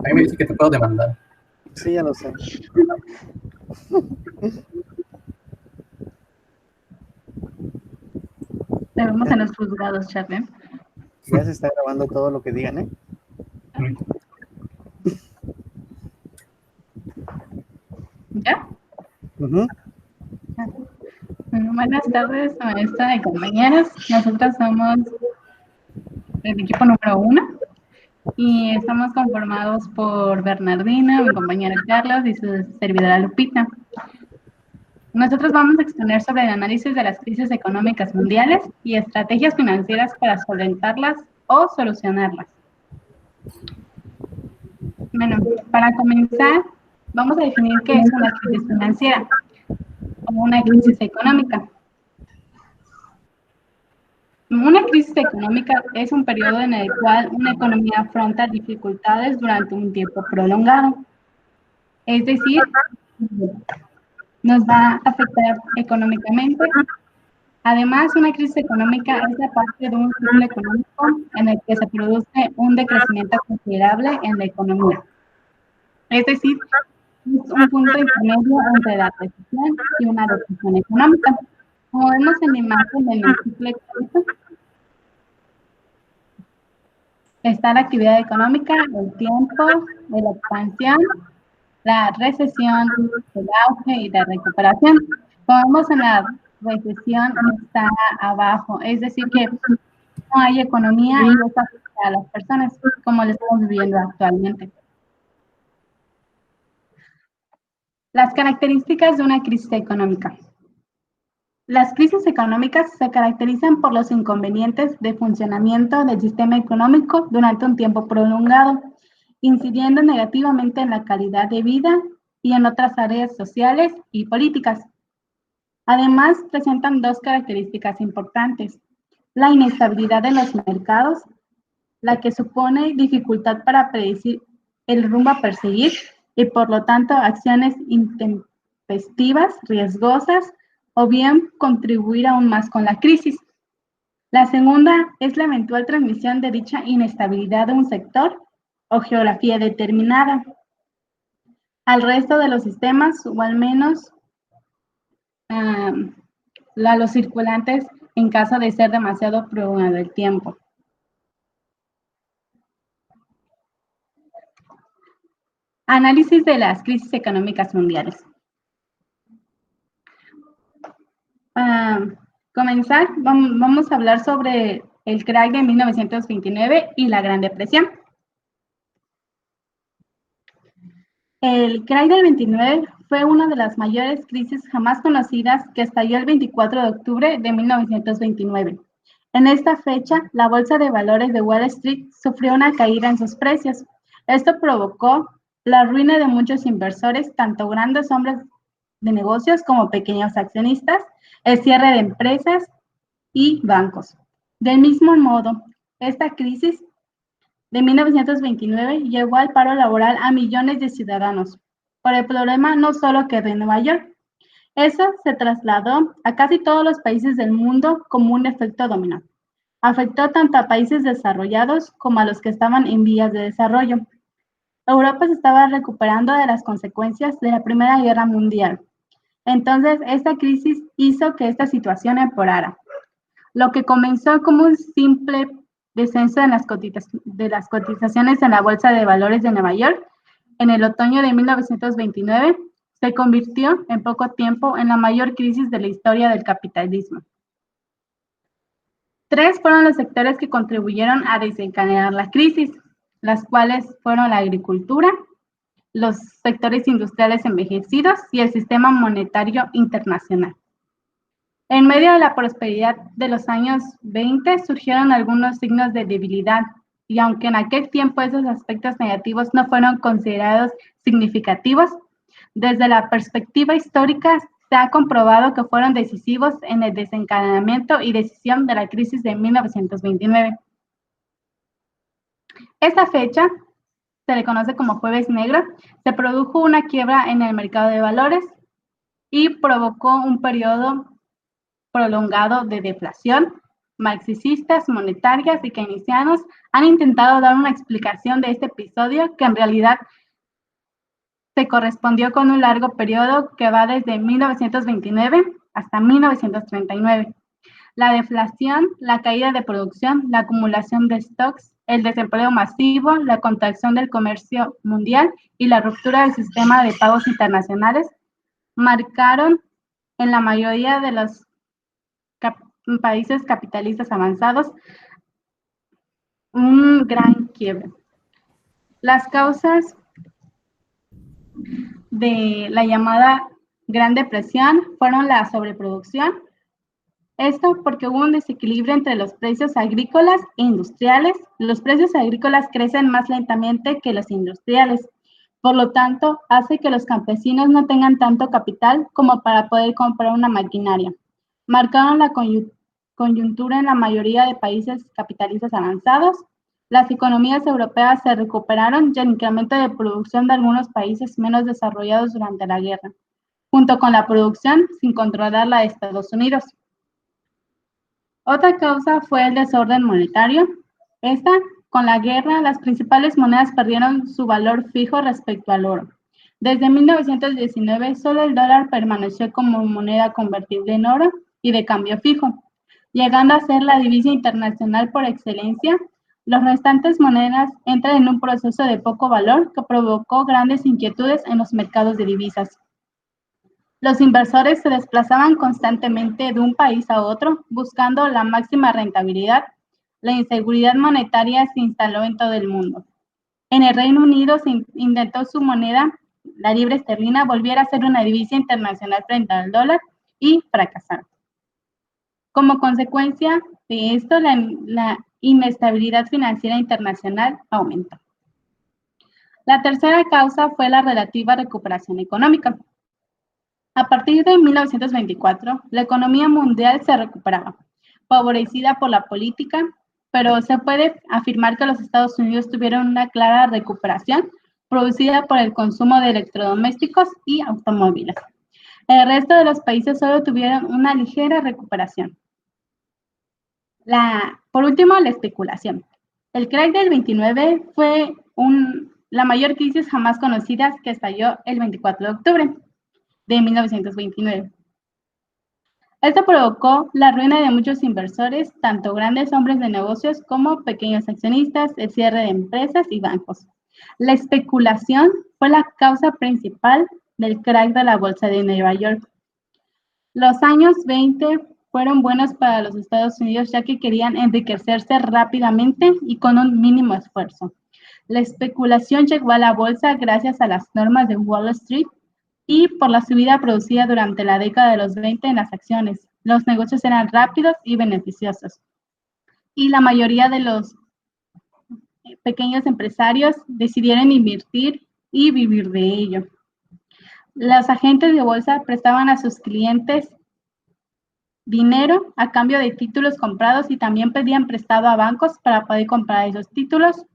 A mí me dice que te puedo demandar. Sí, ya lo sé. Te vemos en los juzgados, Charlie. Ya se está grabando todo lo que digan, ¿eh? ¿Ya? Ujú. Buenas tardes, maestra y compañeros. Nosotros somos el equipo número 1 y estamos conformados por Bernardina, mi compañera Carlos y su servidora Lupita. Nosotros vamos a exponer sobre el análisis de las crisis económicas mundiales y estrategias financieras para solventarlas o solucionarlas. Bueno, para comenzar, vamos a definir qué es una crisis financiera o una crisis económica. Una crisis económica es un periodo en el cual una economía afronta dificultades durante un tiempo prolongado. Es decir, nos va a afectar económicamente. Además, una crisis económica es la parte de un ciclo económico en el que se produce un decrecimiento considerable en la economía. Es decir, es un punto intermedio entre la recesión y una depresión económica. Como vemos en la imagen del ciclo económico, está la actividad económica, el tiempo de la expansión, la recesión, el auge y la recuperación. Como vemos en la recesión está abajo, es decir que no hay economía y eso afecta a las personas, como lo estamos viviendo actualmente. Las características de una crisis económica. Las crisis económicas se caracterizan por los inconvenientes de funcionamiento del sistema económico durante un tiempo prolongado, incidiendo negativamente en la calidad de vida y en otras áreas sociales y políticas. Además, presentan dos características importantes: la inestabilidad de los mercados, la que supone dificultad para predecir el rumbo a perseguir y por lo tanto acciones intempestivas, riesgosas o bien contribuir aún más con la crisis. La segunda es la eventual transmisión de dicha inestabilidad de un sector o geografía determinada al resto de los sistemas o al menos a los circulantes en caso de ser demasiado prolongado el tiempo. Análisis de las crisis económicas mundiales. Para comenzar, vamos a hablar sobre el crack de 1929 y la Gran Depresión. El crack del 29 fue una de las mayores crisis jamás conocidas que estalló el 24 de octubre de 1929. En esta fecha, la bolsa de valores de Wall Street sufrió una caída en sus precios. Esto provocó la ruina de muchos inversores, tanto grandes hombres de negocios como pequeños accionistas, el cierre de empresas y bancos. Del mismo modo, esta crisis de 1929 llevó al paro laboral a millones de ciudadanos, por el problema no solo que de Nueva York. Eso se trasladó a casi todos los países del mundo como un efecto dominó. Afectó tanto a países desarrollados como a los que estaban en vías de desarrollo. Europa se estaba recuperando de las consecuencias de la Primera Guerra Mundial. Entonces, esta crisis hizo que esta situación empeorara. Lo que comenzó como un simple descenso de las cotizaciones en la Bolsa de Valores de Nueva York en el otoño de 1929 se convirtió en poco tiempo en la mayor crisis de la historia del capitalismo. Tres fueron los sectores que contribuyeron a desencadenar la crisis, las cuales fueron la agricultura, los sectores industriales envejecidos y el sistema monetario internacional. En medio de la prosperidad de los años 20 surgieron algunos signos de debilidad, y aunque en aquel tiempo esos aspectos negativos no fueron considerados significativos, desde la perspectiva histórica se ha comprobado que fueron decisivos en el desencadenamiento y decisión de la crisis de 1929. Esta fecha se le conoce como Jueves Negro, se produjo una quiebra en el mercado de valores y provocó un periodo prolongado de deflación marxistas, monetarias y keynesianos han intentado dar una explicación de este episodio que en realidad se correspondió con un largo periodo que va desde 1929 hasta 1939. La deflación, la caída de producción, la acumulación de stocks, el desempleo masivo, la contracción del comercio mundial y la ruptura del sistema de pagos internacionales marcaron en la mayoría de los países capitalistas avanzados un gran quiebre. Las causas de la llamada Gran Depresión fueron la sobreproducción. Esto porque hubo un desequilibrio entre los precios agrícolas e industriales. Los precios agrícolas crecen más lentamente que los industriales. Por lo tanto, hace que los campesinos no tengan tanto capital como para poder comprar una maquinaria. Marcaron la coyuntura en la mayoría de países capitalistas avanzados. Las economías europeas se recuperaron y el incremento de producción de algunos países menos desarrollados durante la guerra, junto con la producción sin controlar la de Estados Unidos. Otra causa fue el desorden monetario. Con la guerra, las principales monedas perdieron su valor fijo respecto al oro. Desde 1919, solo el dólar permaneció como moneda convertible en oro y de cambio fijo, llegando a ser la divisa internacional por excelencia. Las restantes monedas entran en un proceso de poco valor que provocó grandes inquietudes en los mercados de divisas. Los inversores se desplazaban constantemente de un país a otro buscando la máxima rentabilidad. La inseguridad monetaria se instaló en todo el mundo. En el Reino Unido se intentó su moneda, la libra esterlina, volviera a ser una divisa internacional frente al dólar y fracasaron. Como consecuencia de esto, la inestabilidad financiera internacional aumentó. La tercera causa fue la relativa recuperación económica. A partir de 1924, la economía mundial se recuperaba, favorecida por la política, pero se puede afirmar que los Estados Unidos tuvieron una clara recuperación producida por el consumo de electrodomésticos y automóviles. El resto de los países solo tuvieron una ligera recuperación. Por último, la especulación. El crack del 29 fue la mayor crisis jamás conocida que estalló el 24 de octubre de 1929. Esto provocó la ruina de muchos inversores, tanto grandes hombres de negocios como pequeños accionistas, el cierre de empresas y bancos. La especulación fue la causa principal del crack de la bolsa de Nueva York. Los años 20 fueron buenos para los Estados Unidos ya que querían enriquecerse rápidamente y con un mínimo esfuerzo. La especulación llegó a la bolsa gracias a las normas de Wall Street y por la subida producida durante la década de los 20 en las acciones. Los negocios eran rápidos y beneficiosos. Y la mayoría de los pequeños empresarios decidieron invertir y vivir de ello. Los agentes de bolsa prestaban a sus clientes dinero a cambio de títulos comprados y también pedían prestado a bancos para poder comprar esos títulos,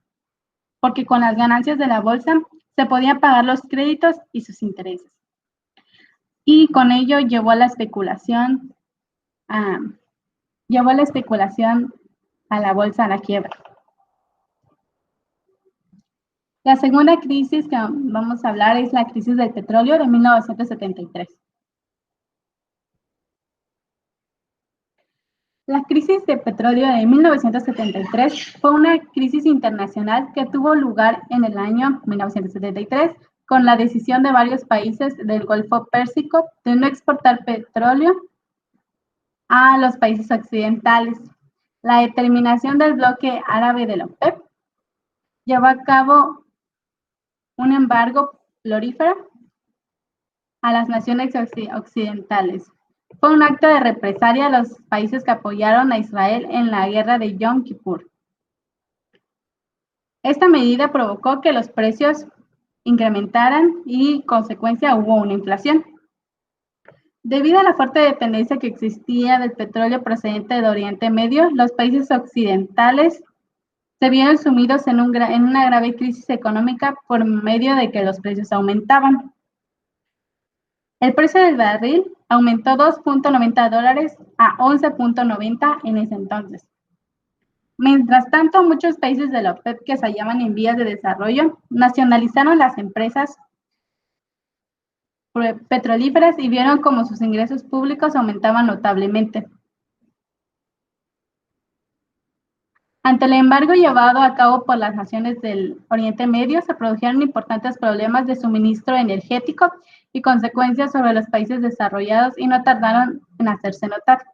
porque con las ganancias de la bolsa se podían pagar los créditos y sus intereses. Y con ello llevó la especulación a la bolsa a la quiebra. La segunda crisis que vamos a hablar es la crisis del petróleo de 1973. La crisis de petróleo de 1973 fue una crisis internacional que tuvo lugar en el año 1973 con la decisión de varios países del Golfo Pérsico de no exportar petróleo a los países occidentales. La determinación del bloque árabe de la OPEP llevó a cabo un embargo florífero a las naciones occidentales. Fue un acto de represalia a los países que apoyaron a Israel en la guerra de Yom Kippur. Esta medida provocó que los precios incrementaran y, consecuencia, hubo una inflación. Debido a la fuerte dependencia que existía del petróleo procedente del Oriente Medio, los países occidentales se vieron sumidos en una grave crisis económica por medio de que los precios aumentaban. El precio del barril aumentó $2.90 a 11.90 en ese entonces. Mientras tanto, muchos países de la OPEP que se hallaban en vías de desarrollo nacionalizaron las empresas petrolíferas y vieron cómo sus ingresos públicos aumentaban notablemente. Ante el embargo llevado a cabo por las naciones del Oriente Medio, se produjeron importantes problemas de suministro energético y consecuencias sobre los países desarrollados y no tardaron en hacerse notar.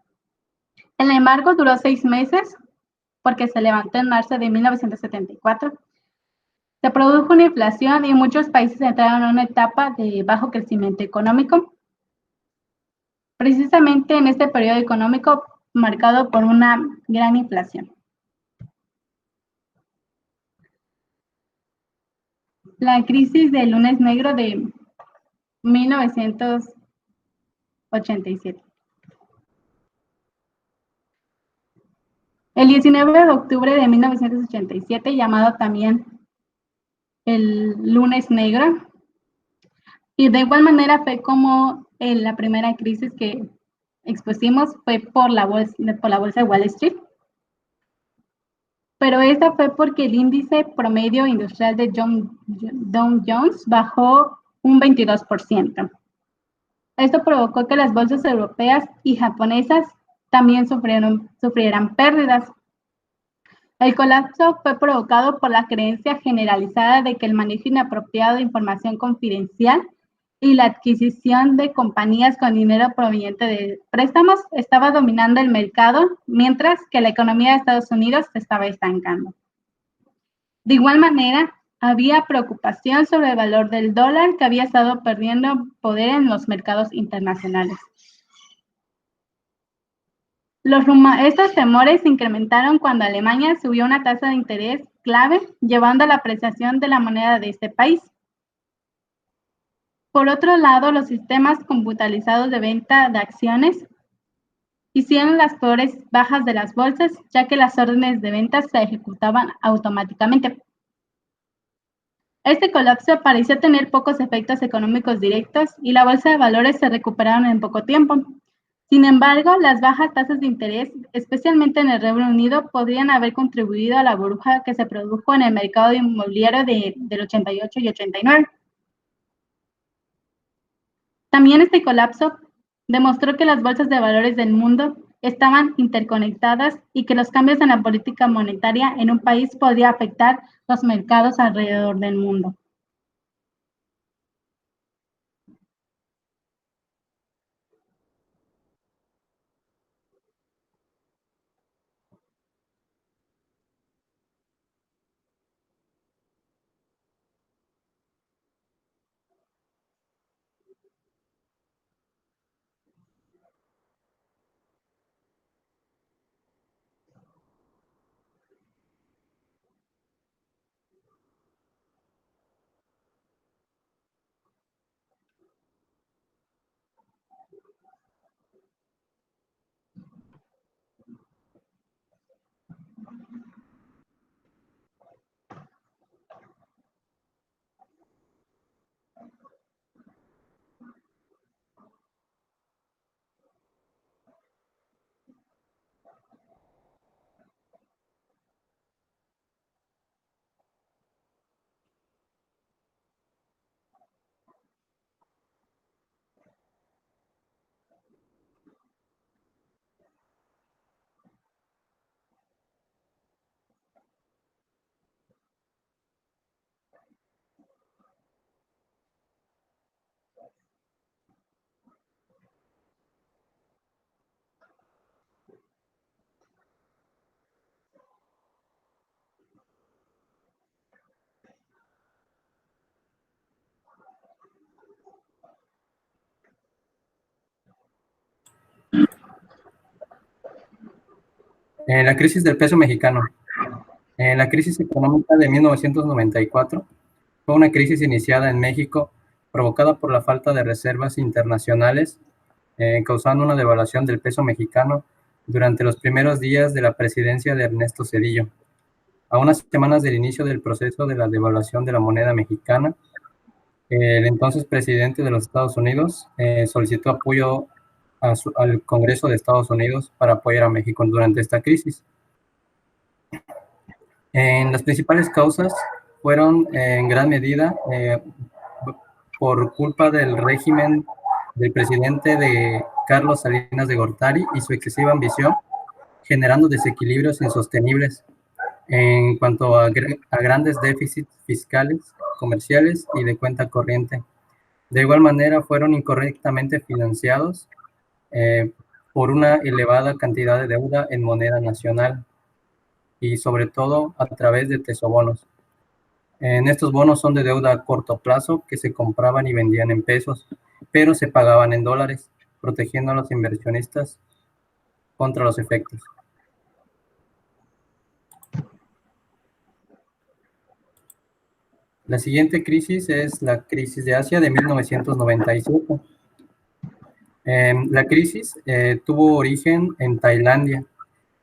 El embargo duró 6 meses porque se levantó en marzo de 1974. Se produjo una inflación y muchos países entraron en una etapa de bajo crecimiento económico. Precisamente en este periodo económico marcado por una gran inflación. La crisis del lunes negro de 1987. El 19 de octubre de 1987, llamado también el lunes negro, y de igual manera fue como la primera crisis que expusimos fue por la bolsa de Wall Street. Pero esta fue porque el índice promedio industrial de Dow Jones bajó un 22%. Esto provocó que las bolsas europeas y japonesas también sufrieran pérdidas. El colapso fue provocado por la creencia generalizada de que el manejo inapropiado de información confidencial y la adquisición de compañías con dinero proveniente de préstamos estaba dominando el mercado, mientras que la economía de Estados Unidos se estaba estancando. De igual manera, había preocupación sobre el valor del dólar, que había estado perdiendo poder en los mercados internacionales. Estos temores se incrementaron cuando Alemania subió una tasa de interés clave, llevando a la apreciación de la moneda de este país. Por otro lado, los sistemas computarizados de venta de acciones hicieron las peores bajas de las bolsas, ya que las órdenes de venta se ejecutaban automáticamente. Este colapso pareció tener pocos efectos económicos directos y la bolsa de valores se recuperaron en poco tiempo. Sin embargo, las bajas tasas de interés, especialmente en el Reino Unido, podrían haber contribuido a la burbuja que se produjo en el mercado inmobiliario del 88 y 89. También este colapso demostró que las bolsas de valores del mundo estaban interconectadas y que los cambios en la política monetaria en un país podrían afectar los mercados alrededor del mundo. La crisis del peso mexicano. La crisis económica de 1994 fue una crisis iniciada en México provocada por la falta de reservas internacionales, causando una devaluación del peso mexicano durante los primeros días de la presidencia de Ernesto Zedillo. A unas semanas del inicio del proceso de la devaluación de la moneda mexicana, el entonces presidente de los Estados Unidos solicitó apoyo al Congreso de Estados Unidos para apoyar a México durante esta crisis. Las principales causas fueron en gran medida por culpa del régimen del presidente de Carlos Salinas de Gortari y su excesiva ambición, generando desequilibrios insostenibles en cuanto a grandes déficits fiscales, comerciales y de cuenta corriente. De igual manera, fueron incorrectamente financiados por una elevada cantidad de deuda en moneda nacional y sobre todo a través de tesobonos. Estos bonos son de deuda a corto plazo que se compraban y vendían en pesos, pero se pagaban en dólares, protegiendo a los inversionistas contra los efectos. La siguiente crisis es la crisis de Asia de 1997. La crisis tuvo origen en Tailandia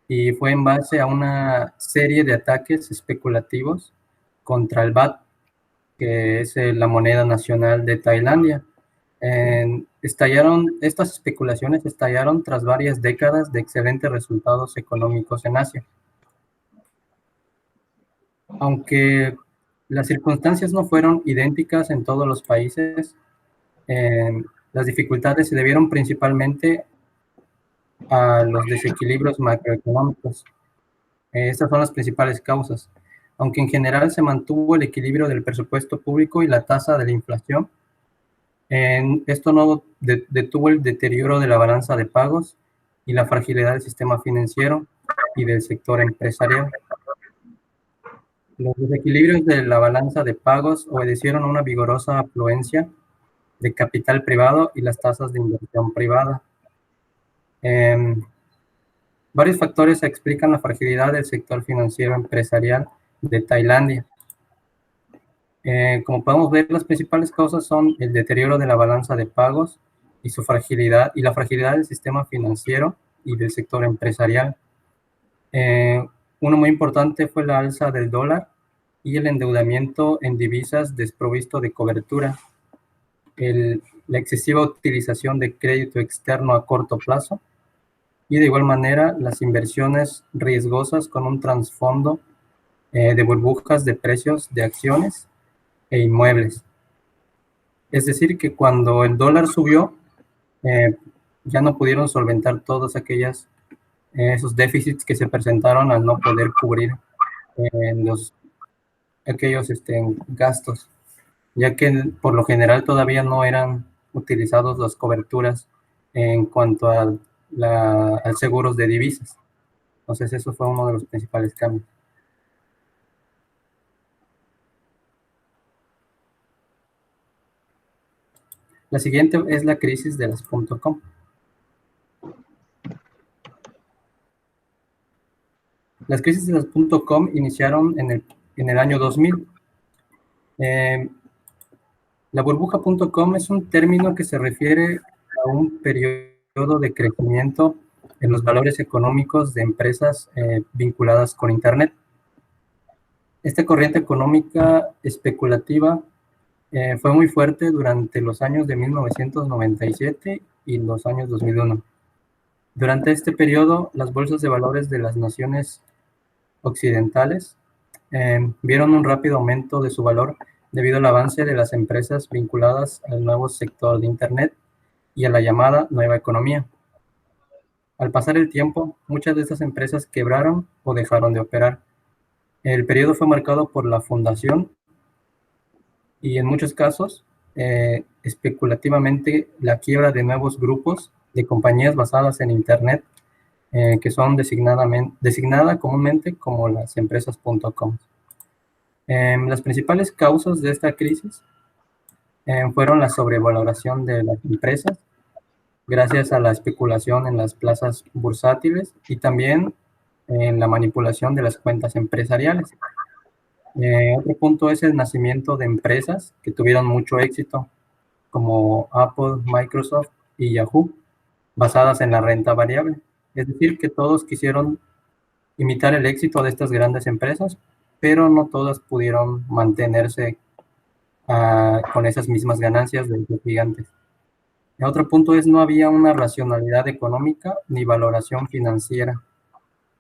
y fue en base a una serie de ataques especulativos contra el baht, que es la moneda nacional de Tailandia. Estas especulaciones estallaron tras varias décadas de excelentes resultados económicos en Asia. Aunque las circunstancias no fueron idénticas en todos los países, las dificultades se debieron principalmente a los desequilibrios macroeconómicos. Estas son las principales causas. Aunque en general se mantuvo el equilibrio del presupuesto público y la tasa de la inflación, esto no detuvo el deterioro de la balanza de pagos y la fragilidad del sistema financiero y del sector empresarial. Los desequilibrios de la balanza de pagos obedecieron a una vigorosa afluencia de capital privado y las tasas de inversión privada. Varios factores explican la fragilidad del sector financiero empresarial de Tailandia. Como podemos ver, las principales causas son el deterioro de la balanza de pagos y su fragilidad, y la fragilidad del sistema financiero y del sector empresarial. Uno muy importante fue la alza del dólar y el endeudamiento en divisas desprovisto de cobertura, la excesiva utilización de crédito externo a corto plazo y de igual manera las inversiones riesgosas con un trasfondo de burbujas de precios de acciones e inmuebles. Es decir, que cuando el dólar subió, ya no pudieron solventar todos esos déficits que se presentaron al no poder cubrir aquellos gastos, ya que por lo general todavía no eran utilizados las coberturas en cuanto a seguros de divisas. Entonces eso fue uno de los principales cambios. La siguiente es la crisis de las .com. Las crisis de las .com iniciaron en el año 2000. La burbuja.com es un término que se refiere a un periodo de crecimiento en los valores económicos de empresas vinculadas con Internet. Esta corriente económica especulativa fue muy fuerte durante los años de 1997 y los años 2001. Durante este periodo, las bolsas de valores de las naciones occidentales vieron un rápido aumento de su valor debido al avance de las empresas vinculadas al nuevo sector de Internet y a la llamada nueva economía. Al pasar el tiempo, muchas de estas empresas quebraron o dejaron de operar. El periodo fue marcado por la fundación y en muchos casos, especulativamente, la quiebra de nuevos grupos de compañías basadas en Internet, que son designadas comúnmente como las empresas .com. Las principales causas de esta crisis fueron la sobrevaloración de las empresas, gracias a la especulación en las plazas bursátiles y también en la manipulación de las cuentas empresariales. Otro punto es el nacimiento de empresas que tuvieron mucho éxito, como Apple, Microsoft y Yahoo, basadas en la renta variable. Es decir, que todos quisieron imitar el éxito de estas grandes empresas, pero no todas pudieron mantenerse con esas mismas ganancias de los gigantes. El otro punto es no había una racionalidad económica ni valoración financiera,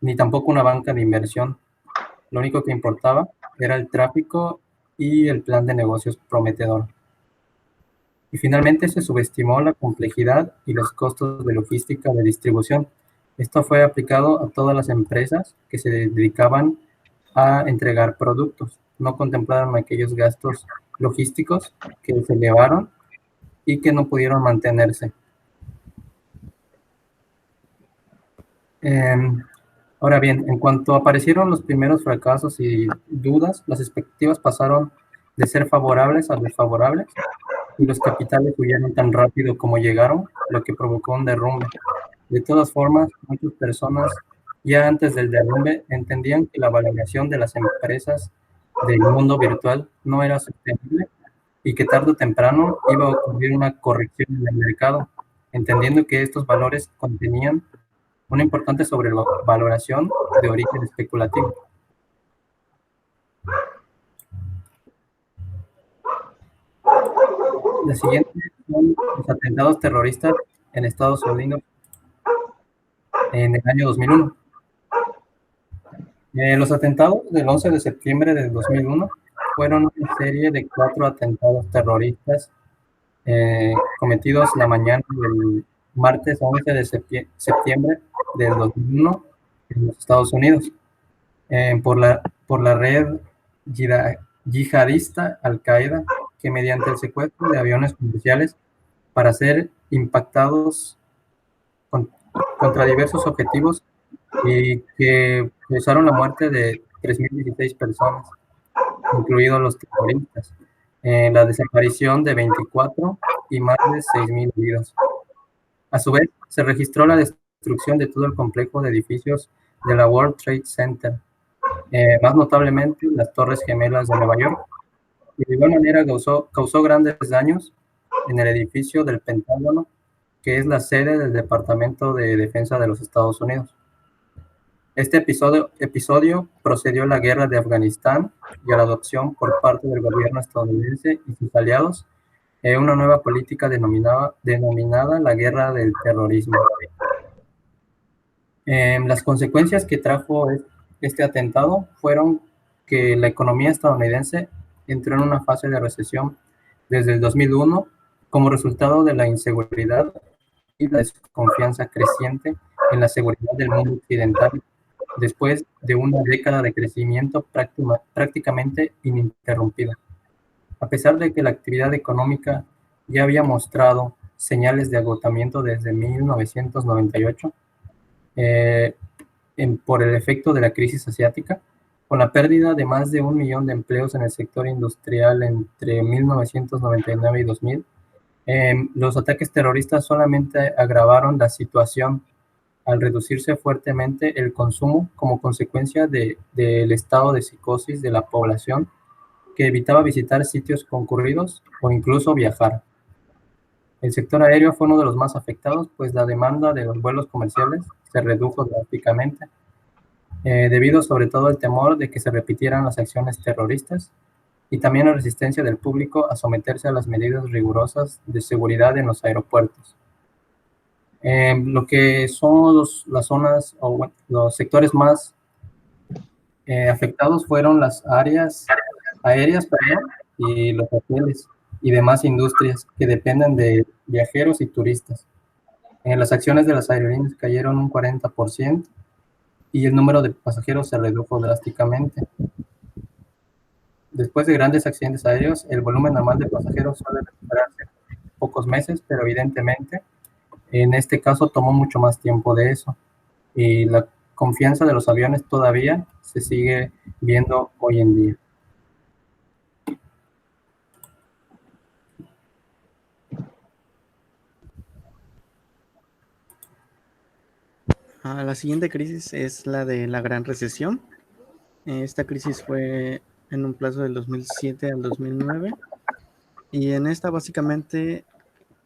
ni tampoco una banca de inversión. Lo único que importaba era el tráfico y el plan de negocios prometedor. Y finalmente se subestimó la complejidad y los costos de logística de distribución. Esto fue aplicado a todas las empresas que se dedicaban a entregar productos. No contemplaron aquellos gastos logísticos que se elevaron y que no pudieron mantenerse. Ahora bien, en cuanto aparecieron los primeros fracasos y dudas, las expectativas pasaron de ser favorables a desfavorables y los capitales huyeron tan rápido como llegaron, lo que provocó un derrumbe. De todas formas, muchas personas ya antes del derrumbe entendían que la valoración de las empresas del mundo virtual no era sostenible y que tarde o temprano iba a ocurrir una corrección en el mercado, entendiendo que estos valores contenían una importante sobrevaloración de origen especulativo. La siguiente son los atentados terroristas en Estados Unidos en el año 2001. Los atentados del 11 de septiembre de 2001 fueron una serie de 4 atentados terroristas cometidos la mañana del martes 11 de septiembre del 2001 en los Estados Unidos por la red yihadista Al-Qaeda, que mediante el secuestro de aviones comerciales para ser impactados contra diversos objetivos y que causaron la muerte de 3.016 personas, incluidos los terroristas, la desaparición de 24 y más de 6.000 heridos. A su vez, se registró la destrucción de todo el complejo de edificios de la World Trade Center, más notablemente las Torres Gemelas de Nueva York, y de igual manera causó grandes daños en el edificio del Pentágono, que es la sede del Departamento de Defensa de los Estados Unidos. Este episodio procedió a la guerra de Afganistán y a la adopción por parte del gobierno estadounidense y sus aliados una nueva política denominada la guerra del terrorismo. Las consecuencias que trajo este atentado fueron que la economía estadounidense entró en una fase de recesión desde el 2001 como resultado de la inseguridad y la desconfianza creciente en la seguridad del mundo occidental, después de una década de crecimiento prácticamente ininterrumpido. A pesar de que la actividad económica ya había mostrado señales de agotamiento desde 1998, por el efecto de la crisis asiática, con la pérdida de más de 1 millón de empleos en el sector industrial entre 1999 y 2000, los ataques terroristas solamente agravaron la situación al reducirse fuertemente el consumo como consecuencia del estado de psicosis de la población, que evitaba visitar sitios concurridos o incluso viajar. El sector aéreo fue uno de los más afectados, pues la demanda de los vuelos comerciales se redujo drásticamente, debido sobre todo al temor de que se repitieran las acciones terroristas y también la resistencia del público a someterse a las medidas rigurosas de seguridad en los aeropuertos. Lo que son las zonas o bueno, los sectores más afectados fueron las áreas aéreas, perdón, y los hoteles y demás industrias que dependen de viajeros y turistas. Las acciones de las aerolíneas cayeron un 40% y el número de pasajeros se redujo drásticamente. Después de grandes accidentes aéreos, el volumen normal de pasajeros suele recuperarse en pocos meses, pero evidentemente en este caso tomó mucho más tiempo de eso. Y la confianza de los aviones todavía se sigue viendo hoy en día. La siguiente crisis es la de la Gran Recesión. Esta crisis fue en un plazo del 2007 al 2009 y en esta básicamente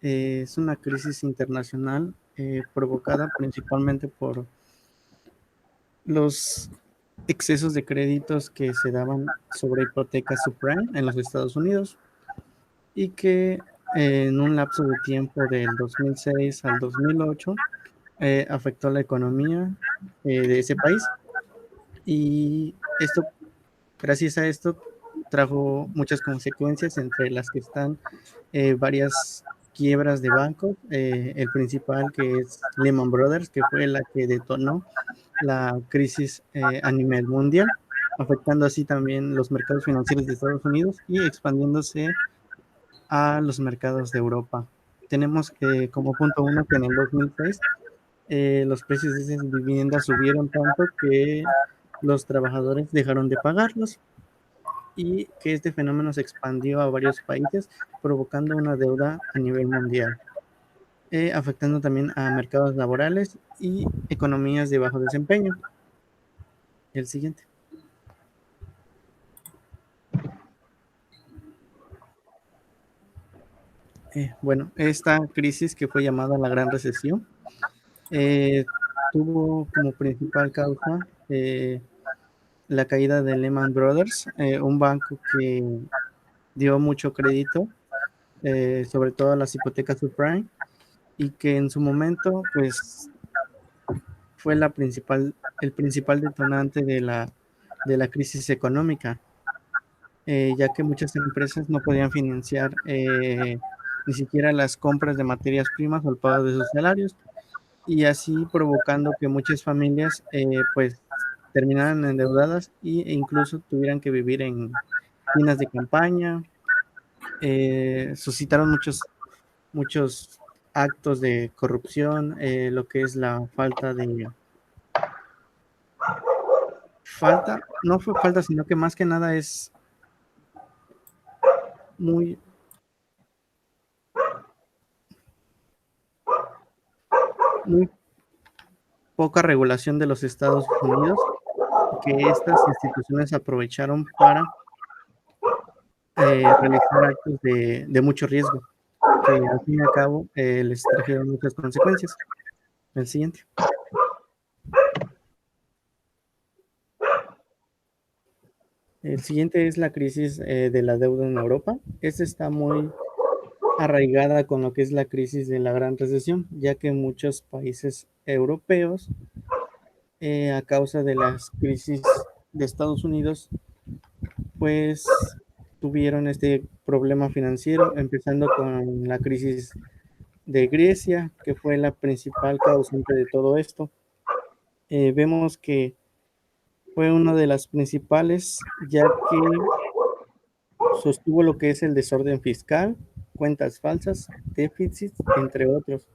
es una crisis internacional provocada principalmente por los excesos de créditos que se daban sobre hipotecas subprime en los Estados Unidos y que en un lapso de tiempo del 2006 al 2008, afectó la economía de ese país, y esto, gracias a esto, trajo muchas consecuencias, entre las que están varias quiebras de bancos, el principal, que es Lehman Brothers, que fue la que detonó la crisis a nivel mundial, afectando así también los mercados financieros de Estados Unidos y expandiéndose a los mercados de Europa. Tenemos como punto uno que en el 2006 los precios de esas viviendas subieron tanto que los trabajadores dejaron de pagarlos, y que este fenómeno se expandió a varios países, provocando una deuda a nivel mundial, afectando también a mercados laborales y economías de bajo desempeño. El siguiente. Bueno, esta crisis, que fue llamada la Gran Recesión, tuvo como principal causa la caída de Lehman Brothers, un banco que dio mucho crédito, sobre todo a las hipotecas subprime, y que en su momento pues fue el principal detonante de la crisis económica, ya que muchas empresas no podían financiar ni siquiera las compras de materias primas o el pago de sus salarios, y así provocando que muchas familias pues terminaran endeudadas e incluso tuvieran que vivir en tiendas de campaña. Suscitaron muchos actos de corrupción, lo que es la no fue falta, sino que más que nada es muy, muy poca regulación de los Estados Unidos, que estas instituciones aprovecharon para realizar actos de mucho riesgo, que al fin y al cabo les trajeron muchas consecuencias. El siguiente. El siguiente es la crisis de la deuda en Europa. Esta está muy arraigada con lo que es la crisis de la Gran Recesión, ya que muchos países europeos, a causa de las crisis de Estados Unidos, pues tuvieron este problema financiero, empezando con la crisis de Grecia, que fue la principal causante de todo esto. Vemos que fue una de las principales, ya que sostuvo lo que es el desorden fiscal, cuentas falsas, déficits, entre otros.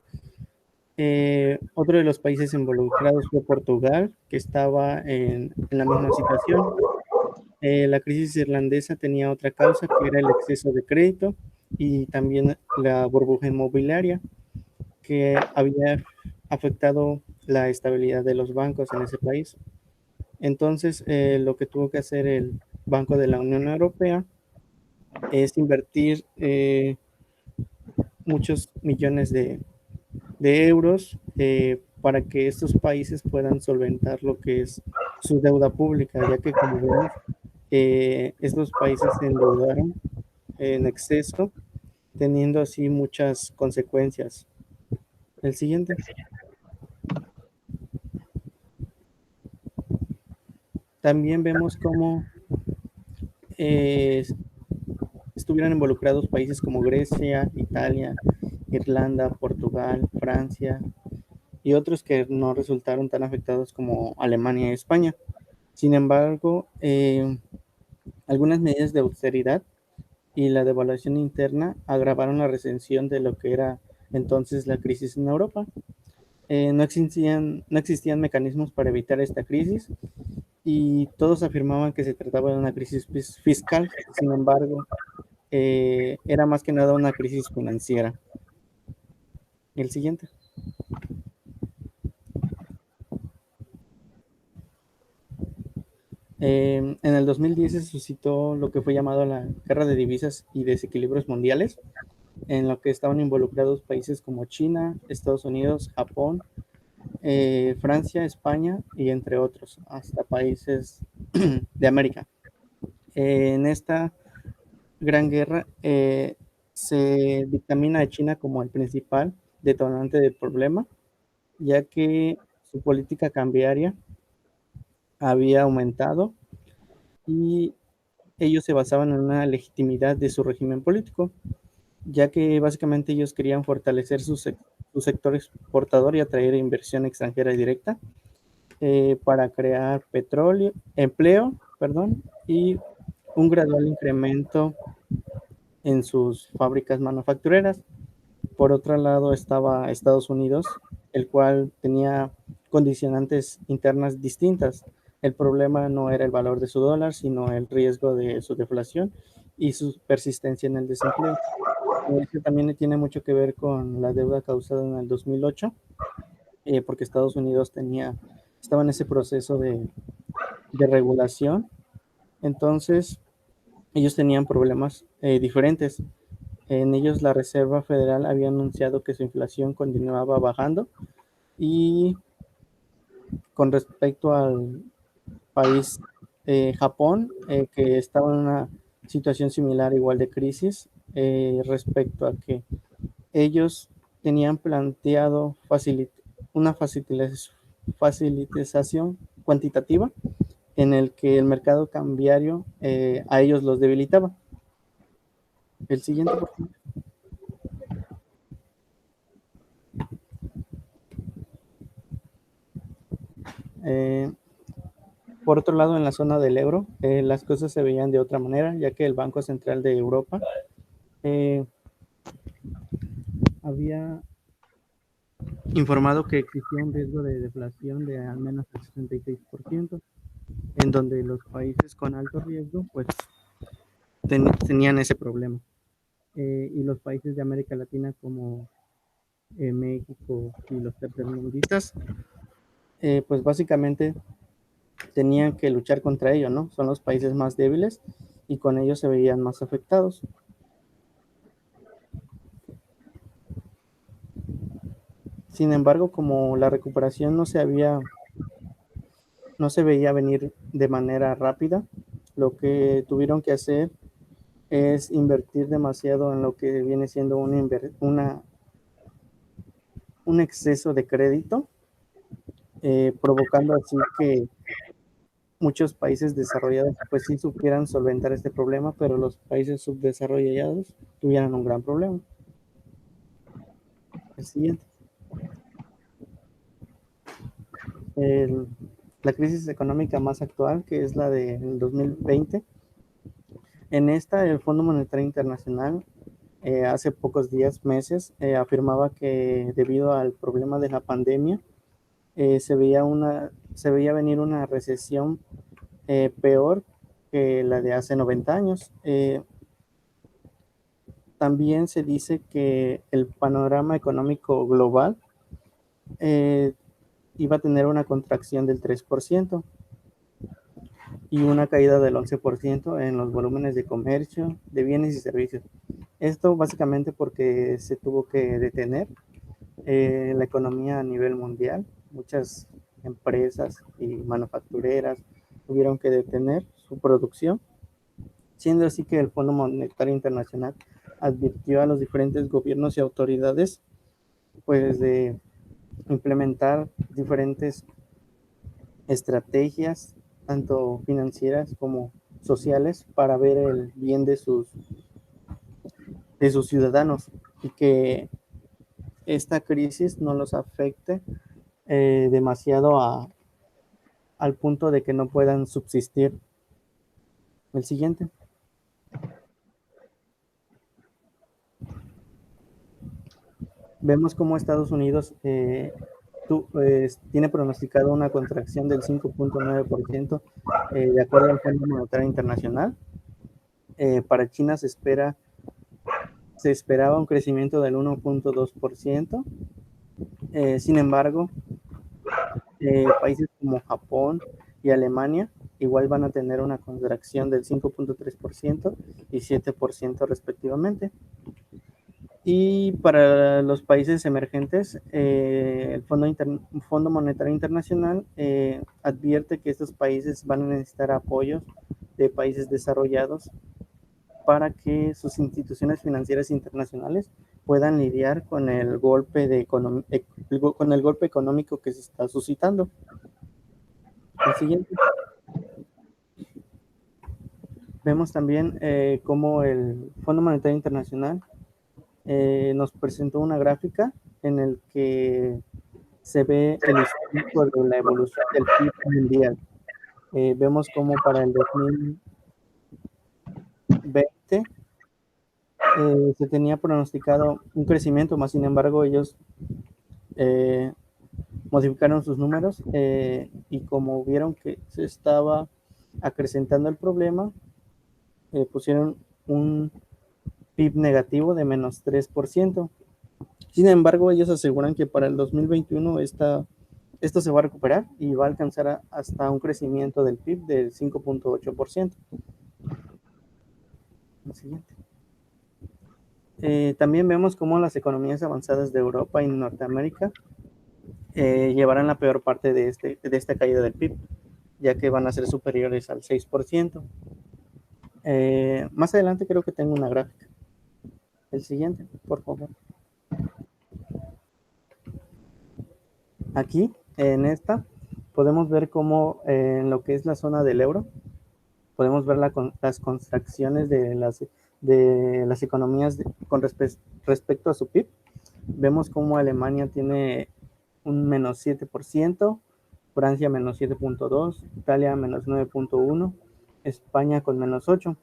Otro de los países involucrados fue Portugal, que estaba en la misma situación. La crisis irlandesa tenía otra causa, que era el exceso de crédito, y también la burbuja inmobiliaria, que había afectado la estabilidad de los bancos en ese país. Entonces, lo que tuvo que hacer el Banco de la Unión Europea es invertir muchos millones de euros para que estos países puedan solventar lo que es su deuda pública, ya que, como vemos, estos países se endeudaron en exceso, teniendo así muchas consecuencias. El siguiente. También vemos cómo estuvieron involucrados países como Grecia, Italia, Irlanda, Portugal, Francia y otros que no resultaron tan afectados como Alemania y España. Sin embargo, algunas medidas de austeridad y la devaluación interna agravaron la recesión de lo que era entonces la crisis en Europa. No existían mecanismos para evitar esta crisis, y todos afirmaban que se trataba de una crisis fiscal. Sin embargo, era más que nada una crisis financiera. El siguiente. En el 2010 se suscitó lo que fue llamado la guerra de divisas y desequilibrios mundiales, en lo que estaban involucrados países como China, Estados Unidos, Japón, Francia, España y entre otros, hasta países de América. En esta gran guerra se dictamina a China como el principal detonante del problema, ya que su política cambiaria había aumentado y ellos se basaban en una legitimidad de su régimen político, ya que básicamente ellos querían fortalecer su sector exportador y atraer inversión extranjera directa para crear empleo, perdón, y un gradual incremento en sus fábricas manufactureras. Por otro lado estaba Estados Unidos, el cual tenía condicionantes internas distintas. El problema no era el valor de su dólar, sino el riesgo de su deflación y su persistencia en el desempleo. Eso también tiene mucho que ver con la deuda causada en el 2008, porque Estados Unidos estaba en ese proceso de regulación. Entonces, ellos tenían problemas diferentes. En ellos la Reserva Federal había anunciado que su inflación continuaba bajando y con respecto al país Japón, que estaba en una situación similar igual de crisis, respecto a que ellos tenían planteado una facilitación cuantitativa en el que el mercado cambiario a ellos los debilitaba. El siguiente, por favor. Eh, por otro lado, en la zona del euro, las cosas se veían de otra manera, ya que el Banco Central de Europa había informado que existía un riesgo de deflación de al menos el 66%, en donde los países con alto riesgo pues tenían ese problema. Y los países de América Latina como México y los tercermundistas, pues básicamente tenían que luchar contra ello, ¿no? Son los países más débiles y con ellos se veían más afectados. Sin embargo, como la recuperación no se veía venir de manera rápida, lo que tuvieron que hacer es invertir demasiado en lo que viene siendo un exceso de crédito, provocando así que muchos países desarrollados pues sí supieran solventar este problema, pero los países subdesarrollados tuvieran un gran problema. El siguiente. La crisis económica más actual, que es la del 2020. En esta, el Fondo Monetario Internacional hace pocos días, meses, afirmaba que debido al problema de la pandemia, se veía venir una recesión peor que la de hace 90 años. También se dice que el panorama económico global iba a tener una contracción del 3% y una caída del 11% en los volúmenes de comercio, de bienes y servicios. Esto básicamente porque se tuvo que detener la economía a nivel mundial. Muchas empresas y manufactureras tuvieron que detener su producción, siendo así que el Fondo Monetario Internacional advirtió a los diferentes gobiernos y autoridades pues de implementar diferentes estrategias, tanto financieras como sociales, para ver el bien de sus ciudadanos y que esta crisis no los afecte demasiado al punto de que no puedan subsistir. El siguiente. Vemos cómo Estados Unidos tiene pronosticado una contracción del 5.9% de acuerdo al Fondo Monetario Internacional. Para China se esperaba un crecimiento del 1.2%. Sin embargo, países como Japón y Alemania igual van a tener una contracción del 5.3% y 7% respectivamente. Y para los países emergentes, el Fondo Monetario Internacional advierte que estos países van a necesitar apoyos de países desarrollados para que sus instituciones financieras internacionales puedan lidiar con el golpe económico que se está suscitando. El siguiente. Vemos también cómo el Fondo Monetario Internacional nos presentó una gráfica en el que se ve el histórico de la evolución del PIB mundial. Vemos cómo para el 2020 se tenía pronosticado un crecimiento, más sin embargo ellos modificaron sus números y como vieron que se estaba acrecentando el problema, pusieron un PIB negativo de menos 3%. Sin embargo, ellos aseguran que para el 2021 esto se va a recuperar y va a alcanzar hasta un crecimiento del PIB del 5.8%. El siguiente. También vemos cómo las economías avanzadas de Europa y Norteamérica llevarán la peor parte de esta caída del PIB, ya que van a ser superiores al 6%. Más adelante creo que tengo una gráfica. El siguiente, por favor. Aquí, en esta, podemos ver cómo en lo que es la zona del euro, podemos ver las contracciones de las economías con respecto a su PIB. Vemos cómo Alemania tiene un menos 7%, Francia menos 7.2%, Italia menos 9.1%, España con menos 8%.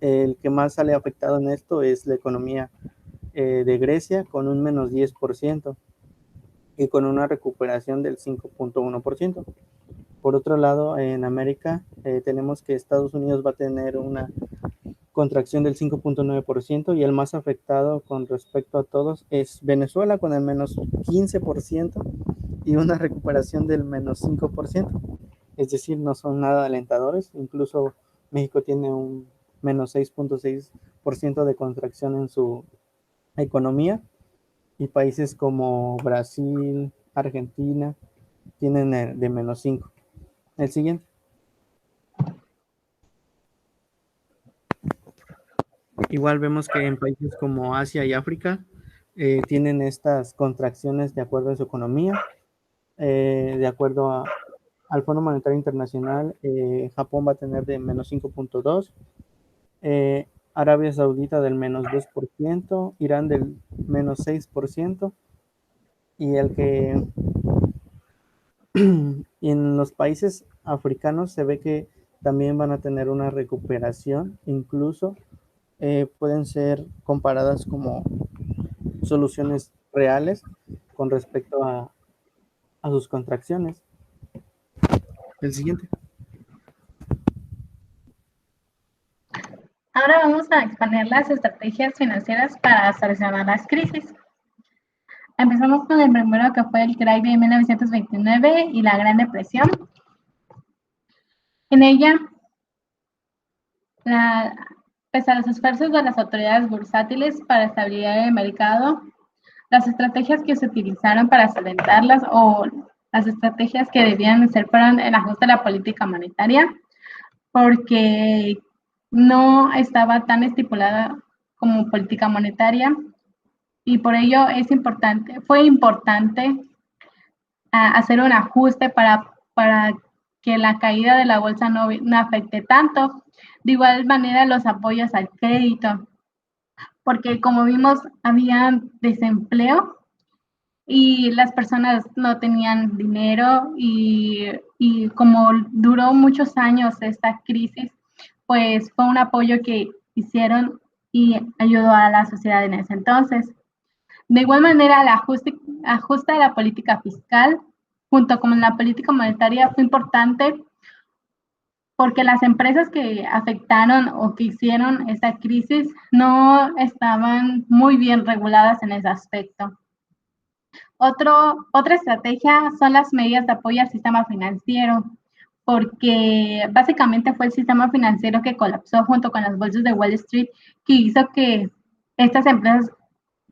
El que más sale afectado en esto es la economía de Grecia con un menos 10% y con una recuperación del 5.1%. Por otro lado, en América tenemos que Estados Unidos va a tener una contracción del 5.9% y el más afectado con respecto a todos es Venezuela con el menos 15% y una recuperación del menos 5%. Es decir, no son nada alentadores. Incluso México tiene un menos 6.6% de contracción en su economía y países como Brasil, Argentina tienen de menos 5%. El siguiente. Igual vemos que en países como Asia y África tienen estas contracciones de acuerdo a su economía. De acuerdo al Fondo Monetario Internacional, Japón va a tener de menos 5.2%, Arabia Saudita del menos 2%, Irán del menos 6%, y y en los países africanos se ve que también van a tener una recuperación, incluso pueden ser comparadas como soluciones reales con respecto a sus contracciones. El siguiente. Ahora vamos a exponer las estrategias financieras para solucionar las crisis. Empezamos con el primero, que fue el crack de 1929 y la Gran Depresión. En ella, pese a los esfuerzos de las autoridades bursátiles para estabilizar el mercado, las estrategias que se utilizaron para solventarlas o las estrategias que debían de ser fueron el ajuste a la política monetaria, porque no estaba tan estipulada como política monetaria y por ello fue importante hacer un ajuste para que la caída de la bolsa no afecte tanto. De igual manera, los apoyos al crédito, porque como vimos, había desempleo y las personas no tenían dinero y como duró muchos años esta crisis, pues fue un apoyo que hicieron y ayudó a la sociedad en ese entonces. De igual manera, el ajuste de la política fiscal junto con la política monetaria fue importante porque las empresas que afectaron o que hicieron esta crisis no estaban muy bien reguladas en ese aspecto. Otra estrategia son las medidas de apoyo al sistema financiero, porque básicamente fue el sistema financiero que colapsó junto con las bolsas de Wall Street, que hizo que estas empresas,